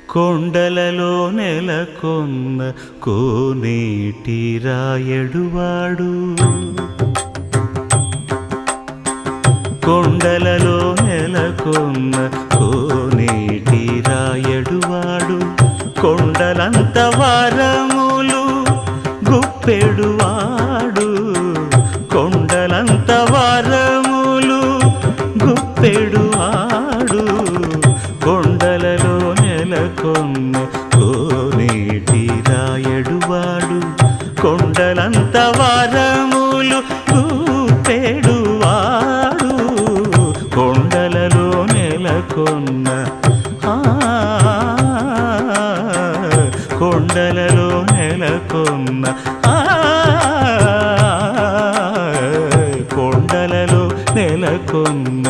కొండలలో నెలకొన్న కోనేటి రాయడువాడు కొండలలో నెలకొన్న కోనేటి రాయడువాడు కొండలంత వరములు గుప్పెడువాడు కొండలంత వరములు గుప్పెడువాడు కొండలలో నెలకొన్న కోనేటి రాయడువాడు కొండలంత వరములు గుప్పెడువాడు కొండలలో నెలకొన్న కొండలలో నెలకొన్న కొండలలో నెలకొన్న